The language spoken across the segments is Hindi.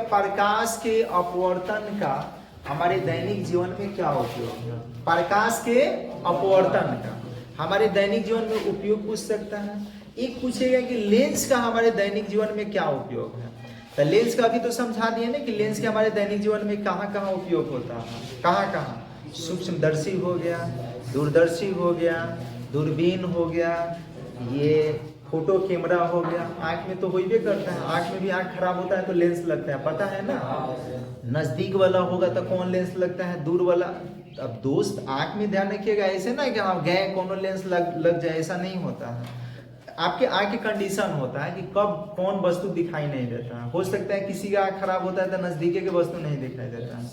प्रकाश के अपवर्तन का हमारे दैनिक जीवन में क्या उपयोग है? प्रकाश के अपवर्तन का हमारे दैनिक जीवन में उपयोग पूछ सकता है। एक पूछेगा कि लेंस का हमारे दैनिक जीवन में क्या उपयोग है। तो लेंस का भी तो समझा दिए ना कि लेंस के हमारे दैनिक जीवन में कहाँ कहाँ उपयोग होता है। कहाँ कहाँ? सूक्ष्मदर्शी हो गया, दूरदर्शी हो गया, दूरबीन हो गया, ये फोटो कैमरा हो गया। आंख में तो हो ही करता है, आंख में भी आंख खराब होता है तो लेंस लगता है, पता है ना। नजदीक वाला होगा तो कौन लेंस लगता है, दूर वाला। अब दोस्त आंख में ध्यान रखिएगा, ऐसे ना कि आप गए कौन लेंस लग जाए, ऐसा नहीं होता है। आपके आंख की कंडीशन होता है कि कब कौन वस्तु दिखाई नहीं देता है। हो सकता है किसी का आंख खराब होता है तो नजदीक के वस्तु नहीं दिखाई देता है,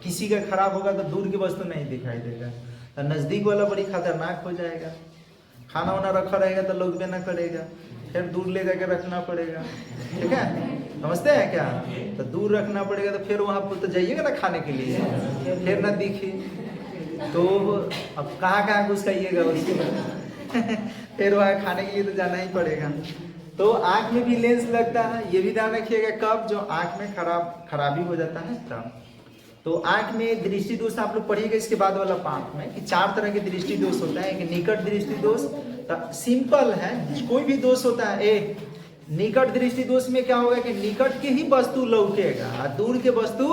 किसी का खराब होगा तो दूर की वस्तु नहीं दिखाई देगा। तो नजदीक वाला बड़ी खतरनाक हो जाएगा। खाना वाना रखा रहेगा तो लोग भी ना करेगा, फिर दूर ले जाके रखना पड़ेगा। ठीक है, समझते हैं क्या? तो दूर रखना पड़ेगा तो फिर वहां पर तो जाइएगा ना खाने के लिए, फिर ना दिखे तो अब कहाँ कहाँ घुस खाइएगा उसको फिर वहां खाने के लिए तो जाना ही पड़ेगा। तो आंख में भी लेंस लगता है, ये भी ध्यान रखिएगा। कब? जो आंख में खराबी हो जाता है तब। तो आंख में दृष्टि दोष आप लोग पढ़िएगा इसके बाद वाला पाठ में कि 4 तरह के दृष्टि दोष होता है। एक निकट दृष्टि दोष, सिंपल है, कोई भी दोष होता है। एक निकट दृष्टि दोष में क्या होगा कि निकट के ही वस्तु लौकेगा और दूर के वस्तु,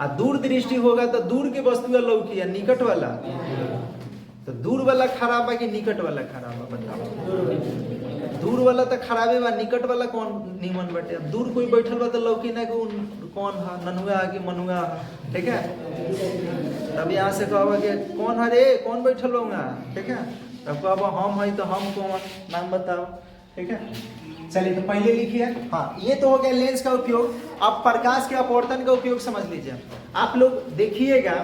और दूर दृष्टि होगा तो दूर के वस्तु लौकी, निकट वाला। तो दूर वाला खराब है कि निकट वाला खराब है, बताओ। दूर वाला तो खराबे बा, निकट वाला कौन निमन बटे। अब दूर कोई बैठल बा तो लौकी ना कि कौन है, ननुआ है कि मनुआ है। ठीक है, तब यहाँ से कहोगे कि कौन है रे, कौन बैठल होगा। ठीक है, तब कहो हम है तो हम कौन, नाम बताओ। ठीक है, चलिए तो पहले लिखिए। हाँ, ये तो हो गया लेंस का उपयोग। अब प्रकाश के अपवर्तन का उपयोग समझ लीजिए। आप लोग देखिएगा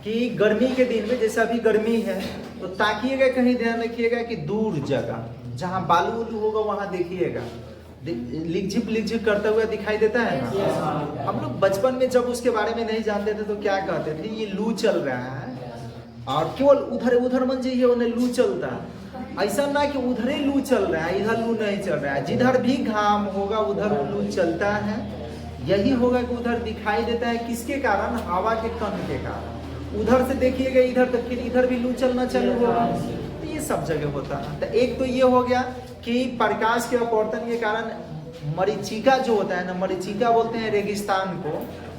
कि गर्मी के दिन में, जैसे अभी गर्मी है, तो ताकिएगा, कहीं ध्यान रखिएगा कि दूर जगह जहाँ बालू उलू होगा वहां देखिएगा, लिकझिप करता हुआ दिखाई देता है ना। हम लोग बचपन में जब उसके बारे में नहीं जानते थे तो क्या कहते थे, ये लू चल रहा है और केवल उधर मन जाइए उन्हें लू चलता है। ऐसा ना कि उधर ही लू चल रहा है, इधर लू नहीं चल रहा है। जिधर भी घाम होगा उधर लू चलता है। यही होगा कि उधर दिखाई देता है, किसके कारण? हवा के कण के कारण। उधर से देखिएगा इधर, तो फिर इधर भी लू चलना चालू होगा। तो ये सब जगह होता है। तो एक तो ये हो गया कि प्रकाश के अपवर्तन के कारण मरीचिका जो होता है ना, मरीचिका बोलते हैं रेगिस्तान को,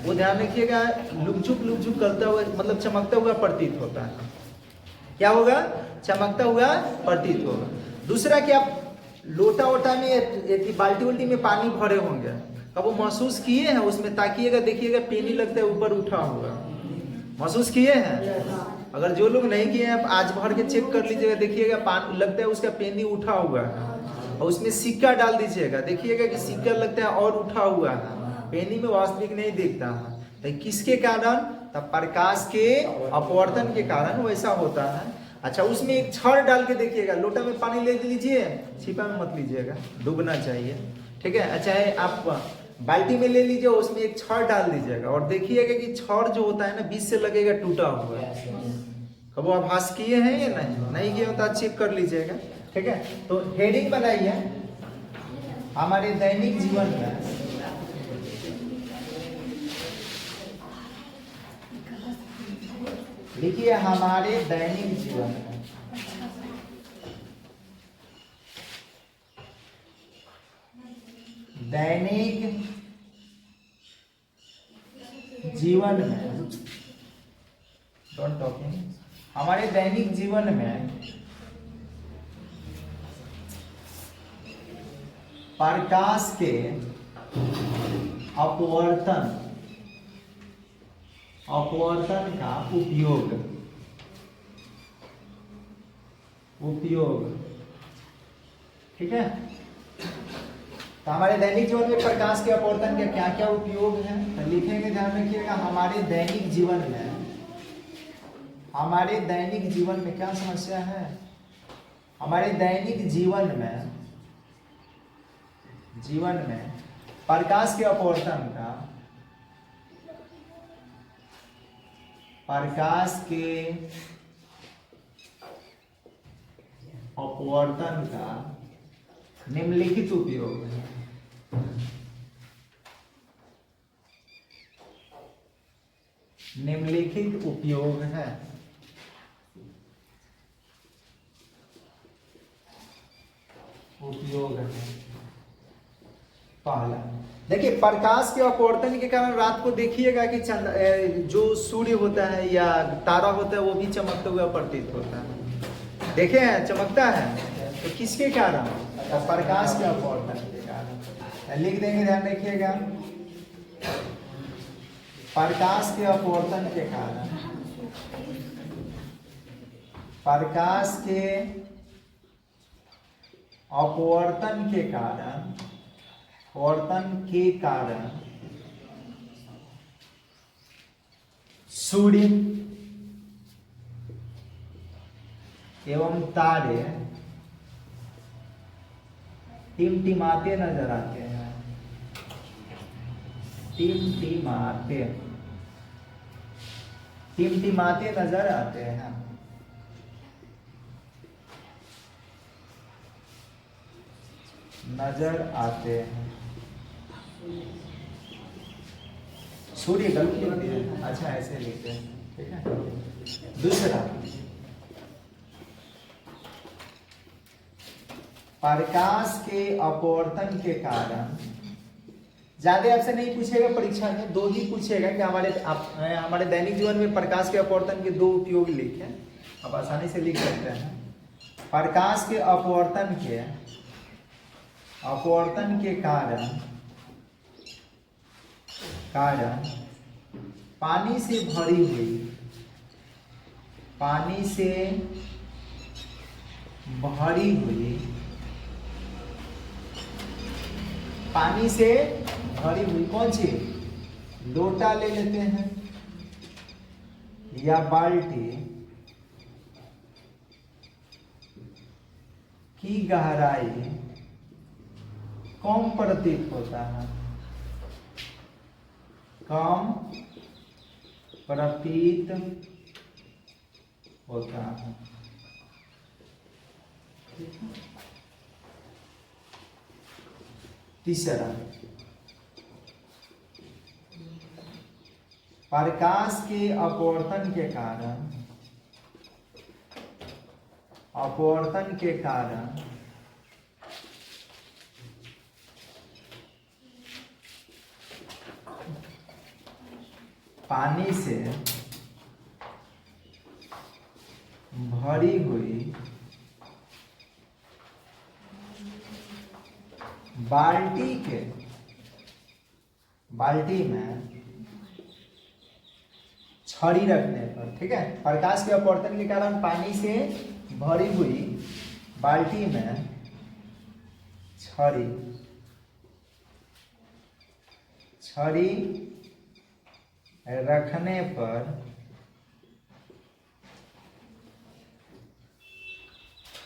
वो ध्यान रखिएगा लुकझुक करता हुआ, मतलब चमकता हुआ प्रतीत होता है। क्या होगा? चमकता हुआ प्रतीत होगा। दूसरा कि आप लोटा वोटा में, बाल्टी उल्टी में पानी भरे होंगे, अब वो महसूस किए हैं उसमें, ताकिएगा देखिएगा पेनी लगता है ऊपर उठा हुआ, महसूस किए हैं? अगर जो लोग नहीं किए हैं आज भर के चेक कर लीजिएगा, देखिएगा पानी लगता है उसका पेनी उठा हुआ है, और उसमें सिक्का डाल दीजिएगा, देखिएगा कि सिक्का लगता है और उठा हुआ है, पेनी में वास्तविक नहीं दिखता है। तो किसके कारण? तब प्रकाश के अपवर्तन के कारण वैसा होता है। अच्छा, उसमें एक छड़ डाल के देखिएगा, लोटा में पानी ले लीजिए, छिपा में मत लीजिएगा, डूबना चाहिए। ठीक है, अच्छा है, आप बाल्टी में ले लीजिए, उसमें एक छड़ डाल दीजिएगा और देखिएगा कि छड़ जो होता है ना बीच से लगेगा टूटा हुआ। कब वो आभास किए हैं या नहीं किए तो चेक कर लीजिएगा। ठीक है, तो हेडिंग बनाइए, हमारे दैनिक जीवन में लिखिए, हमारे दैनिक जीवन में डोंट टॉकिंग, हमारे दैनिक जीवन में प्रकाश के अपवर्तन का उपयोग। ठीक है, तो हमारे दैनिक जीवन में प्रकाश के अपवर्तन के क्या क्या उपयोग है, तो लिखेंगे, ध्यान रखिएगा। हमारे दैनिक जीवन में क्या समस्या है? हमारे दैनिक जीवन में प्रकाश के अपवर्तन का निम्नलिखित उपयोग है। निम्नलिखित उपयोग है। उपयोग है पहला, देखिए प्रकाश के अपवर्तन के कारण रात को देखिएगा कि जो सूर्य होता है या तारा होता है वो भी चमकता हुआ प्रतीत होता है। देखे हैं चमकता है, तो किसके कारण? प्रकाश के अपवर्तन के कारण। लिख देंगे, ध्यान रखिएगा, प्रकाश के अपवर्तन के कारण। प्रकाश के अपवर्तन के कारण, सूर्य एवं तारे टिमटिमाते नजर आते हैं। टिमटिमाते नजर आते हैं। सूर्य गलत लिखते हैं, अच्छा ऐसे लिखते हैं, ठीक है। दूसरा, प्रकाश के अपवर्तन के कारण, ज्यादा आपसे नहीं पूछेगा परीक्षा में, दो ही पूछेगा कि हमारे दैनिक जीवन में प्रकाश के अपवर्तन के दो उपयोग लिखें। आप आसानी से लिख सकते हैं। प्रकाश के अपवर्तन के कारण पानी से भरी हुई कौन सी, लोटा ले लेते हैं या बाल्टी की गहराई कम प्रतीत होता है, कम प्रतीत होता है। तीसरा, प्रकाश के अपवर्तन के कारण पानी से भरी हुई बाल्टी में छड़ी रखने पर, ठीक है। प्रकाश के अपवर्तन के कारण पानी से भरी हुई बाल्टी में छड़ी रखने पर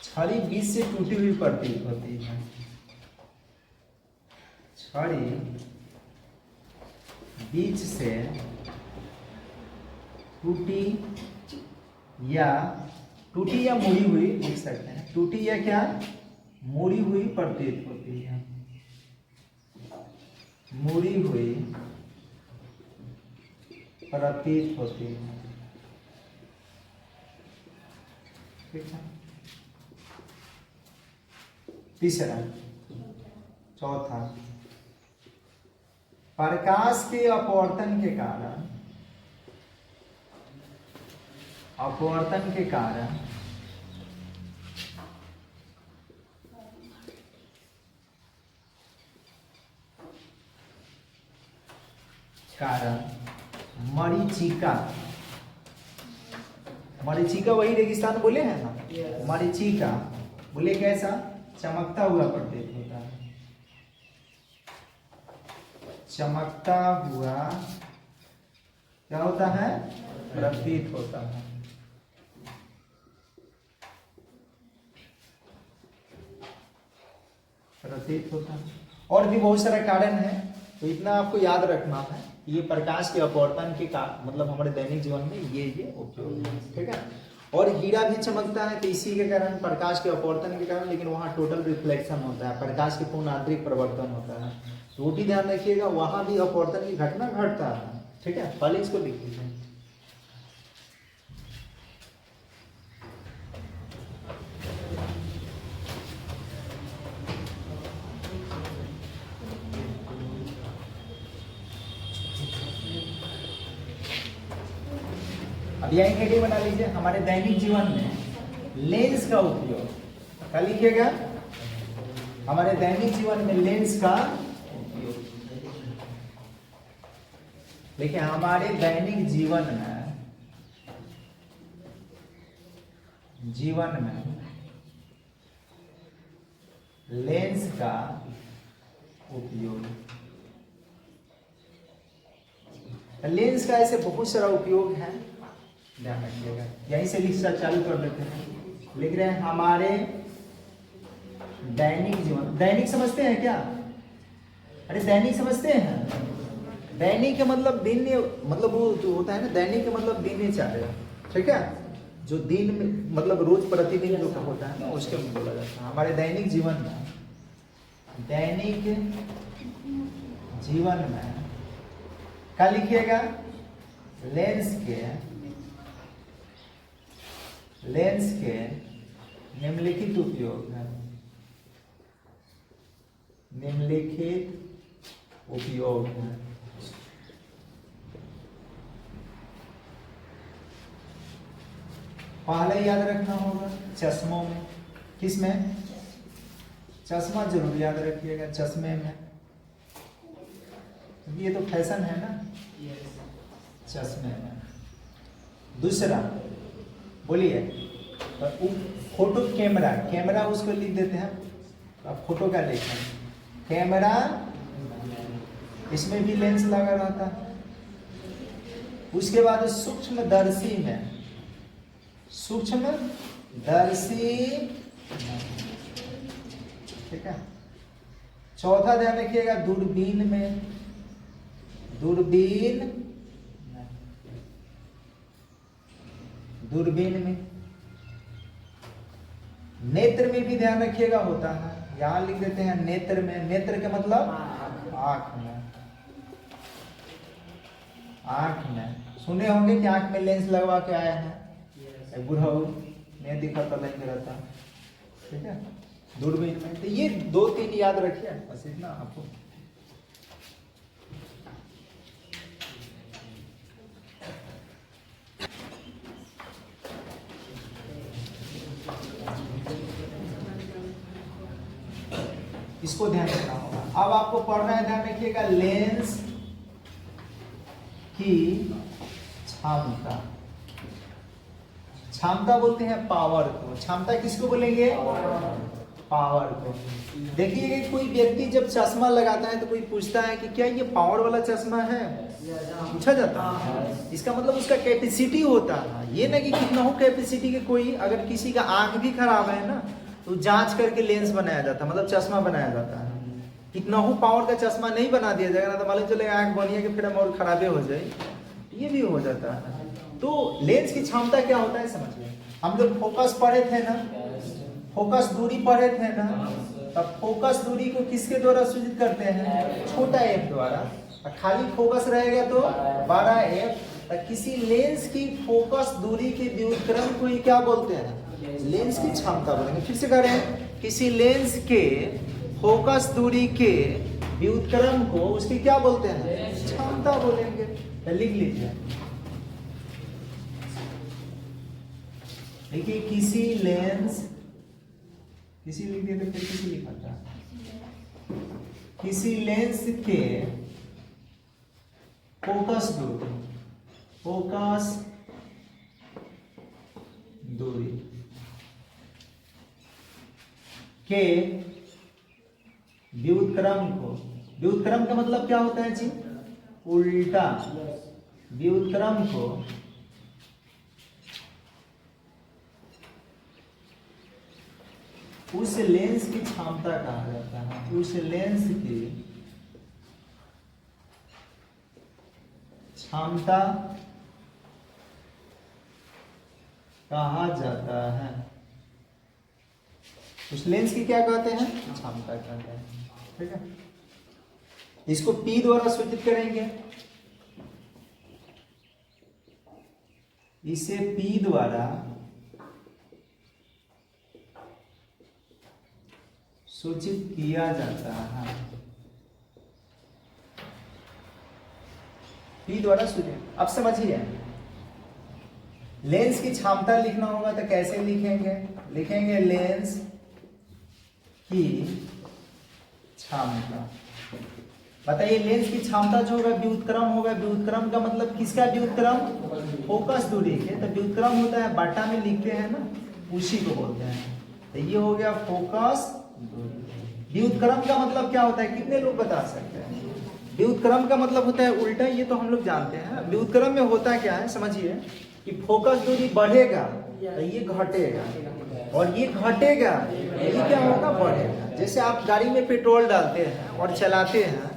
छड़ी बीच से टूटी हुई प्रतीत होती है। छड़ी बीच से टूटी या मुड़ी हुई लिख सकते हैं। टूटी या क्या, मुड़ी हुई प्रतीत होती है। मुड़ी हुई प्रतीत होती है, ठीक है। तीसरा, चौथा, प्रकाश के अपवर्तन के कारण मरीचिका वही रेगिस्तान बोले हैं ना, मरीचिका बोले कैसा, चमकता हुआ प्रतीत होता है। चमकता हुआ क्या होता है, प्रतीत होता है। और भी बहुत सारे कारण है, तो इतना आपको याद रखना है। ये प्रकाश के अपवर्तन के मतलब हमारे दैनिक जीवन में ये उपयोग है, ठीक है। और हीरा भी चमकता है, तो इसी के कारण प्रकाश के अपवर्तन के कारण, लेकिन वहाँ टोटल रिफ्लेक्शन होता है, प्रकाश के पूर्ण आंतरिक परिवर्तन होता है। तो वो भी ध्यान रखिएगा, वहाँ भी अपवर्तन की घटना घटता है, ठीक है। पहले इसको लिख लीजिए। अब यही हेडिंग बना लीजिए, हमारे दैनिक जीवन में लेंस का उपयोग। क्या लिखिएगा? हमारे दैनिक जीवन में लेंस का उपयोग। देखिए हमारे दैनिक जीवन में लेंस का उपयोग। लेंस का ऐसे बहुत सारा उपयोग है, ध्यान रखिएगा। यहीं से लिखना चालू कर देते हैं। लिख रहे हैं हमारे दैनिक जीवन। दैनिक समझते हैं क्या? अरे दैनिक समझते हैं? दैनिक का मतलब दिन, मतलब वो जो होता है ना, दैनिक का मतलब दिनचर्या, ठीक है? जो दिन में मतलब रोज प्रतिदिन जो होता है ना, उसके में बोला जाता है। हमारे दैनिक जीवन में क्या लिखिएगा? लेंस के निम्नलिखित उपयोग है। निम्नलिखित उपयोग है। पहले याद रखना होगा चश्मों में। किस में? चश्मा जरूर याद रखिएगा, चश्मे में। ये तो फैशन है ना, चश्मे में। दूसरा बोलिए, फोटो कैमरा। कैमरा उसको लिख देते हैं, अब फोटो का देखें। कैमरा, इसमें भी लेंस लगा रहता है। उसके बाद सूक्ष्मदर्शी में, सूक्ष्मदर्शी, ठीक है। चौथा ध्यान रखिएगा दूरबीन में। दूरबीन में। नेत्र में भी ध्यान रखिएगा होता है, यहां लिख देते हैं नेत्र में। नेत्र का मतलब आंख में। आंख में सुने होंगे कि आंख में लेंस लगवा के आए हैं। बुढ़ा नहीं दिखा तो लेंगे रहता, ठीक है, दूरबीन में। तो ये 2-3 याद रखिए, बस इतना आपको। इसको ध्यान रखना होगा। अब आपको पढ़ना है, ध्यान रखिएगा, लेंस की क्षमता। क्षमता बोलते हैं पावर को। क्षमता किसको बोलेंगे? पावर को। देखिए कि कोई व्यक्ति जब चश्मा लगाता है तो कोई पूछता है कि क्या ये पावर वाला चश्मा है, पूछा जाता है। इसका मतलब उसका कैपेसिटी होता है। ये ना कि कितना हो कैपेसिटी के। कोई अगर किसी का आंख भी खराब है ना, तो जांच करके लेंस बनाया जाता है, मतलब चश्मा बनाया जाता है। कितना हो पावर का चश्मा नहीं बना दिया जाएगा ना, तो मालूम चलेगा आंख बनिए कि फिर हम और खराबे हो जाए, ये भी हो जाता है। तो लेंस की क्षमता क्या होता है समझिए। हम लोग फोकस पढ़े थे ना, फोकस दूरी पढ़े थे ना, तब फोकस दूरी को किसके द्वारा सूचित करते हैं? छोटा एफ द्वारा। खाली फोकस रहेगा तो बड़ा एफ। किसी लेंस की फोकस दूरी के व्युत्क्रम को ही क्या बोलते हैं? लेंस की क्षमता बोलेंगे। फिर से करें, किसी लेंस के फोकस दूरी के व्युत्क्रम को उसकी क्या बोलते हैं? क्षमता बोलेंगे। लिख लीजिए, देखिए किसी लेंस, किसी लिख दिया तो फिर किसी लिखा था। किसी लेंस के फोकस दूरी के व्युत्क्रम को, व्युत्क्रम का मतलब क्या होता है जी? उल्टा। व्युत्क्रम को उस लेंस की क्षमता कहा जाता है। उस लेंस की क्षमता कहा जाता है। उस लेंस की क्या कहते हैं? क्षमता कहते हैं, ठीक है। इसको P द्वारा सूचित करेंगे। इसे P द्वारा सूचित किया जाता है। P द्वारा सूचित। अब समझिए, लेंस की क्षमता लिखना होगा तो कैसे लिखेंगे? लिखेंगे लेंस की क्षमता। बताइए लेंस की क्षमता जो होगा व्युत्क्रम होगा। व्युत्क्रम का मतलब किसका व्युत्क्रम? फोकस दूरी के। तो व्युत्क्रम होता है बाटा में लिखते हैं ना, उसी को बोलते हैं। तो ये हो गया फोकस दूरी। व्युत्क्रम का मतलब क्या होता है? कितने लोग बता सकते हैं? व्युत्क्रम का मतलब होता है उल्टा, ये तो हम लोग जानते हैं। व्युत्क्रम में होता क्या है समझिए कि फोकस दूरी बढ़ेगा तो ये घटेगा, और ये घटेगा ये क्या होगा? बढ़ेगा। जैसे आप गाड़ी में पेट्रोल डालते हैं और चलाते हैं,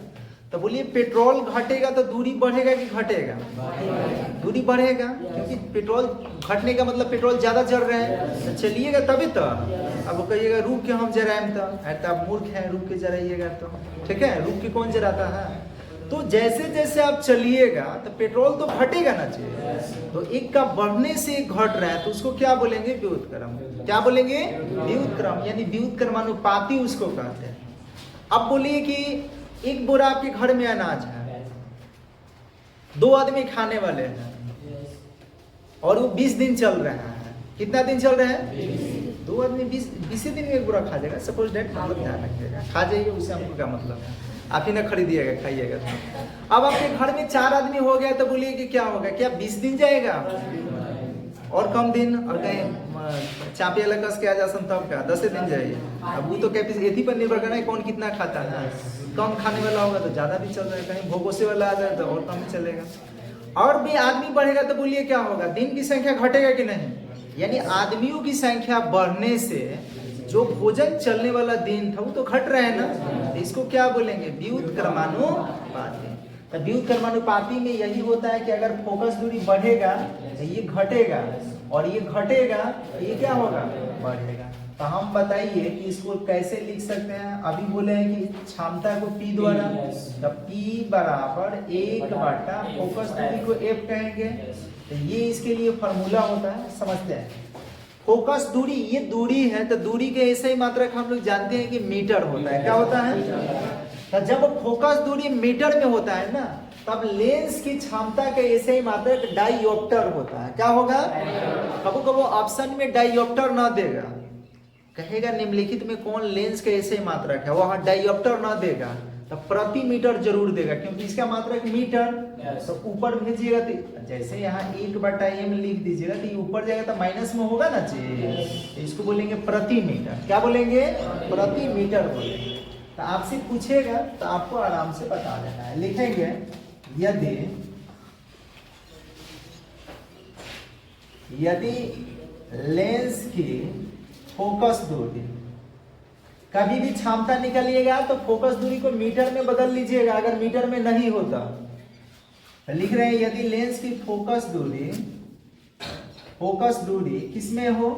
तो बोलिए पेट्रोल घटेगा तो दूरी बढ़ेगा कि घटेगा? दूरी बढ़ेगा, क्योंकि पेट्रोल घटने का मतलब पेट्रोल ज्यादा जल रहे हैं, तो चलिएगा तभी तो। अब कहिएगा रुक के हम जराएं तो आप मूर्ख हैं, रुक के जराइएगा तो ठीक है, रुक के कौन जराता है? तो जैसे जैसे आप चलिएगा तो पेट्रोल तो घटेगा ना चाहिए। तो एक का बढ़ने से घट रहा है तो उसको क्या बोलेंगे? व्युत्क्रम। क्या बोलेंगे? व्युत्क्रम, यानी व्युत्क्रमानुपाती उसको कहते हैं। अब बोलिए कि एक बोरा आपके घर में अनाज है, 2 आदमी खाने वाले हैं, और वो 20 दिन चल रहा है। कितना दिन चल रहा है? 2 आदमी 20 दिन में एक बोरा खा जाएगा। सपोज डेट, मतलब ध्यान रखिएगा, खा जाइए उससे हमको क्या मतलब है, आप ही ना खरीदिएगा खाइएगा। अब आपके घर में 4 आदमी हो गया तो बोलिए कि क्या होगा? क्या 20 दिन जाएगा और कम दिन? और कहीं चापी वाला कस के आ जासन तब क्या 10 दिन जाइए। अब वो तो कैपेसिटी पर निर्भर करना है कौन कितना खाता है। कम खाने वाला होगा तो ज्यादा भी चल रहा है, कहीं भोगोसे वाला आ जाए तो और कम ही चलेगा। और भी आदमी बढ़ेगा तो बोलिए क्या होगा? दिन की संख्या घटेगा कि नहीं? यानी आदमियों की संख्या बढ़ने से जो भोजन चलने वाला दिन था वो तो घट रहा है ना, तो इसको क्या बोलेंगे? व्युत्क्रमानुपाती। तो व्युत्क्रमानुपाती में यही होता है कि अगर फोकस दूरी बढ़ेगा तो ये घटेगा, और ये घटेगा तो ये क्या होगा? बढ़ेगा। तो हम बताइए कि इसको कैसे लिख सकते हैं? अभी बोले हैं कि क्षमता को P द्वारा, तो P बराबर 1 फोकस दूरी को F कहेंगे। तो ये इसके लिए फॉर्मूला होता है, समझते हैं। फोकस दूरी, ये दूरी है, तो दूरी के ऐसे ही मात्रक हम लोग जानते हैं कि मीटर होता है। क्या होता है? तो जब फोकस दूरी मीटर में होता है ना, तब लेंस की क्षमता का ऐसे ही मात्रक डाइऑप्टर होता है। क्या होगा? कबो कबो ऑप्शन में डाइऑप्टर ना देगा, कहेगा निम्नलिखित में कौन लेंस का ऐसे ही मात्रक है, वहां डाइऑप्टर ना देगा तो प्रति मीटर जरूर देगा, क्योंकि इसका मात्रक मीटर। तो ऊपर भेजिएगा तो जैसे यहाँ 1/m लिख दीजिएगा तो ये ऊपर जाएगा तो माइनस में होगा ना जी, तो इसको बोलेंगे प्रति मीटर। क्या बोलेंगे? प्रति मीटर बोलेंगे। तो आपसे पूछेगा तो आपको आराम से बता देना है। लिखेंगे यदि लेंस की फोकस दूरी, कभी भी क्षमता निकालिएगा तो फोकस दूरी को मीटर में बदल लीजिएगा अगर मीटर में नहीं होता। तो लिख रहे हैं यदि लेंस की फोकस दूरी किसमें हो?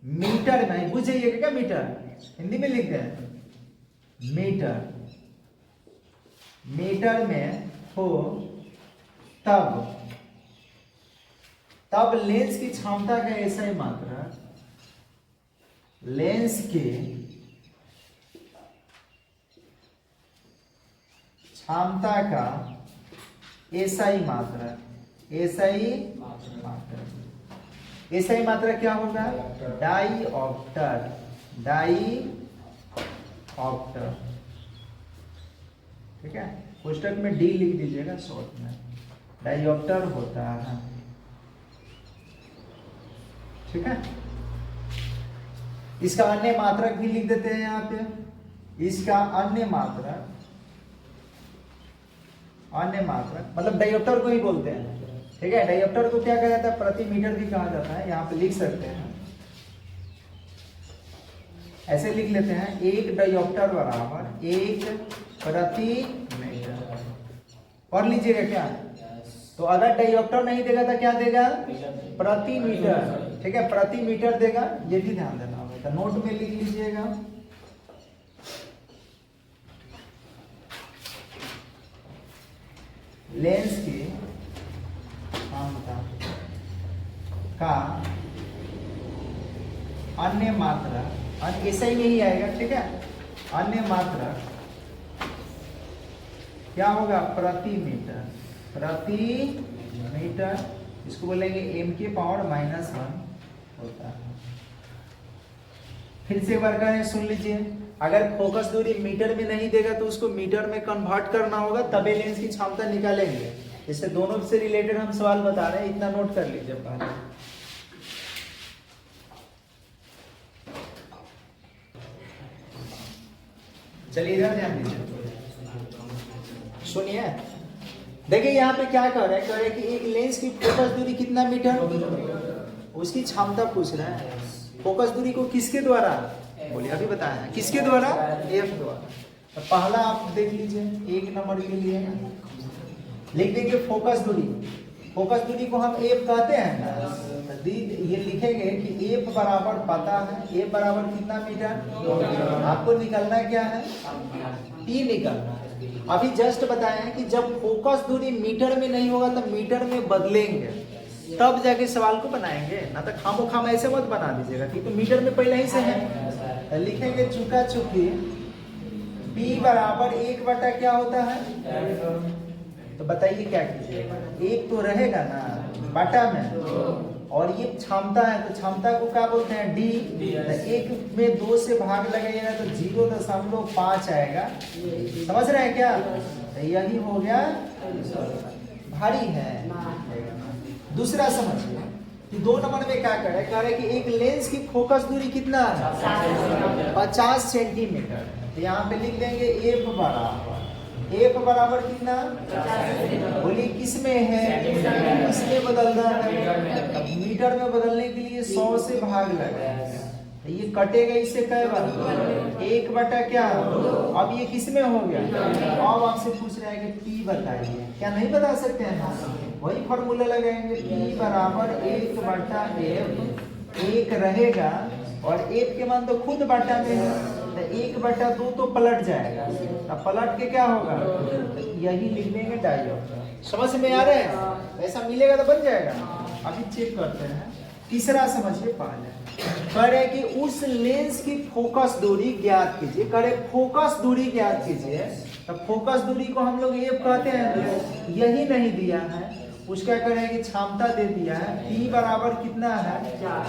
मीटर में। बुझ जाइएगा क्या? मीटर हिंदी में लिख दें, मीटर में हो तब लेंस की क्षमता का ऐसा ही मात्रा, लेंस की क्षमता का एसआई मात्रा, एसआई मात्रा क्या होगा? डाइऑप्टर। ठीक है, पुस्तक में डी लिख दीजिएगा शॉर्ट में, डाइऑप्टर होता है। ठीक है, इसका अन्य मात्रक भी लिख देते हैं यहाँ पे। इसका अन्य मात्रक मतलब डाइऑप्टर को ही बोलते हैं। ठीक है, डाइऑप्टर को क्या कहा जाता है? प्रति मीटर भी कहा जाता है। यहाँ पे लिख सकते हैं, ऐसे लिख लेते हैं, 1 डाइऑप्टर बराबर 1 प्रति मीटर। और लीजिएगा क्या? तो अगर डाइऑप्टर नहीं देगा तो क्या देगा? प्रति मीटर। ठीक है, प्रति मीटर देगा, ये भी ध्यान देना होगा। तो नोट में लिख लीजिएगा, लेंस की क्षमता का अन्य मात्रा, ऐसा ही नहीं आएगा। ठीक है, अन्य मात्रा क्या होगा? प्रति मीटर। इसको बोलेंगे m के पावर -1 होता है। फिर से एक बार करें, सुन लीजिए। अगर फोकस दूरी मीटर में नहीं देगा तो उसको मीटर में कन्वर्ट करना होगा, तभी लेंस की क्षमता निकालेंगे। इससे दोनों से रिलेटेड हम सवाल बता रहे हैं, इतना नोट कर लीजिए पहले। चलिए इधर ध्यान दीजिए, सुनिए। देखिए यहाँ पे क्या कह रहे हैं, कह रहे हैं कि एक लेंस की फोकस दूरी कितना मीटर, उसकी क्षमता पूछ रहा है। फोकस दूरी को किसके द्वारा, बोलिए अभी बताया, किसके द्वारा, एफ द्वारा। तो पहला आप देख लीजिए, 1 नंबर के लिए लिख देंगे फोकस दूरी। फोकस दूरी को हम एफ कहते हैं ना, तो ये लिखेंगे कि एफ बराबर पता है, एफ बराबर कितना मीटर, आपको निकलना क्या है, टी निकलना है। अभी जस्ट बताया है कि जब फोकस दूरी मीटर में नहीं होगा तो मीटर में बदलेंगे, तब जाके सवाल को बनाएंगे, ना तो खामो खाम ऐसे मत बना दीजिएगा, ठीक। तो मीटर में पहले ही से है, लिखेंगे चुका चुकी P बराबर 1 बटा क्या होता है, तो बताइए क्या कीजिएगा, एक तो रहेगा ना बटा में, और ये क्षमता है तो क्षमता को क्या बोलते हैं, डी। तो 1 में 2 से भाग लगाइएगा तो 0.5 आएगा, समझ रहे हैं क्या। तो यही हो गया, भारी है। दूसरा समझिए कि 2 नंबर में क्या करे, कह रहे कि एक लेंस की फोकस दूरी कितना है, 50 सेंटीमीटर। तो यहाँ पे लिख देंगे एफ बराबर कितना, बोलिए किस में है, किसमें बदलना है, मीटर में बदलने के लिए 100 से भाग लगाएंगे। ये कटेगा इससे कै बार, 1 बटा क्या, अब ये किस में हो गया। अब आपसे पूछ रहा है कि P बताइए, क्या नहीं बता सकते हैं, वही फॉर्मूला लगाएंगे, P बराबर 1 बटा F, 1 रहेगा और F के मान तो खुद बटा में है, तो 1 बटा 2 तो पलट जाएगा, अब पलट के क्या होगा, तो यही लिख देंगे डायोप्टर। समझ में आ रहा है, ऐसा मिलेगा तो बन जाएगा। अभी चेक करते हैं, तीसरा समझिए। पहले करे कि उस लेंस की फोकस दूरी ज्ञात कीजिए, करे फोकस दूरी ज्ञात कीजिए। तो फोकस दूरी को हम लोग ये कहते हैं, यही नहीं दिया है, उसका करें कि क्षमता दे दिया है, P बराबर कितना है,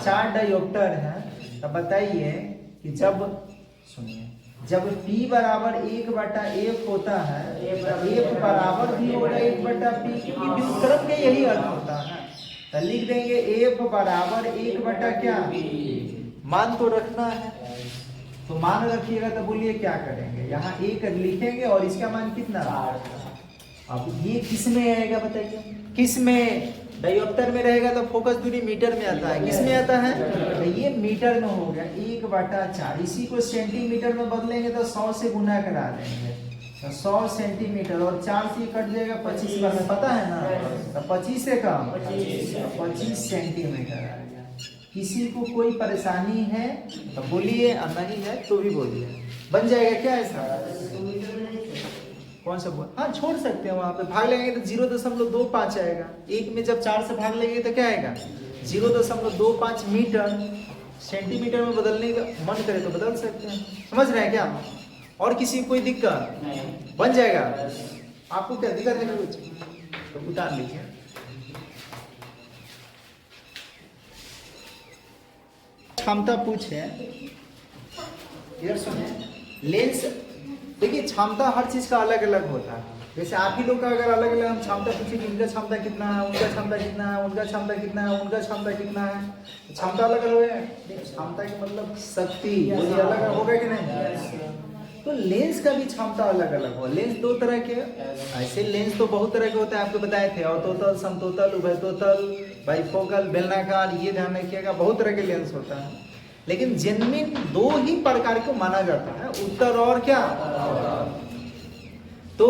4 डायोप्टर है। तो बताइए कि जब, सुनिए, जब P बराबर 1 बटा F होता है, F बराबर भी होगा 1 बटा P, क्योंकि व्युत्क्रम के यही अर्थ होता है। तो लिख देंगे F बराबर 1 बटा क्या, मान तो रखना है, तो मान रखिएगा। तो बोलिए क्या करेंगे, यहाँ 1 लिखेंगे और इसका मान कितना, अब ये किस में आएगा बताइए, किस में, डायोप्टर में रहेगा तो फोकस दूरी मीटर में आता है, किस में आता है, तो ये मीटर में हो गया 1 बटा 4। इसी को सेंटीमीटर में बदलेंगे तो 100 से गुना करा देंगे, तो 100 सेंटीमीटर, और 4 से कट जाएगा 25 बार में, पता है ना, तो 25 से कम 25 सेंटीमीटर आ गया। किसी को कोई परेशानी है तो बोलिए, और नहीं है तो भी बोलिए, बन जाएगा क्या ऐसा, कौन सा बोल, हाँ छोड़ सकते हैं, वहां पे भाग लगेंगे तो 0.25 आएगा। 1 में जब 4 से भाग लगेगा तो क्या आएगा, 0.25 मीटर। सेंटीमीटर में बदलने का मन करे तो बदल सकते हैं, समझ रहे हैं क्या। और किसी को कोई दिक्कत, बन जाएगा। आपको क्या दिक्कत है कुछ, तो उतार लीजिए। क्षमता पूछे, इधर सुनिए। लेंस, देखिए क्षमता हर चीज का अलग अलग होता है। जैसे आप ही लोग का अगर अलग अलग हम क्षमता पूछे कि इनका क्षमता कितना है, उनका क्षमता कितना है, उनका क्षमता कितना है, उनका क्षमता कितना है, क्षमता अलग अलग है। क्षमता की मतलब शक्ति, वो अलग होगा कि नहीं। तो लेंस का भी क्षमता अलग अलग हो। लेंस 2 तरह के, ऐसे लेंस तो बहुत तरह के होते हैं, आपको बताए थे, अवतोतल, समतोतल, उभयतोतल, बाइफोकल, बेलनाकार, ये ध्यान रखिएगा, बहुत तरह के लेंस होता है। लेकिन जिनमें 2 ही प्रकार को माना जाता है, उत्तर और क्या, तो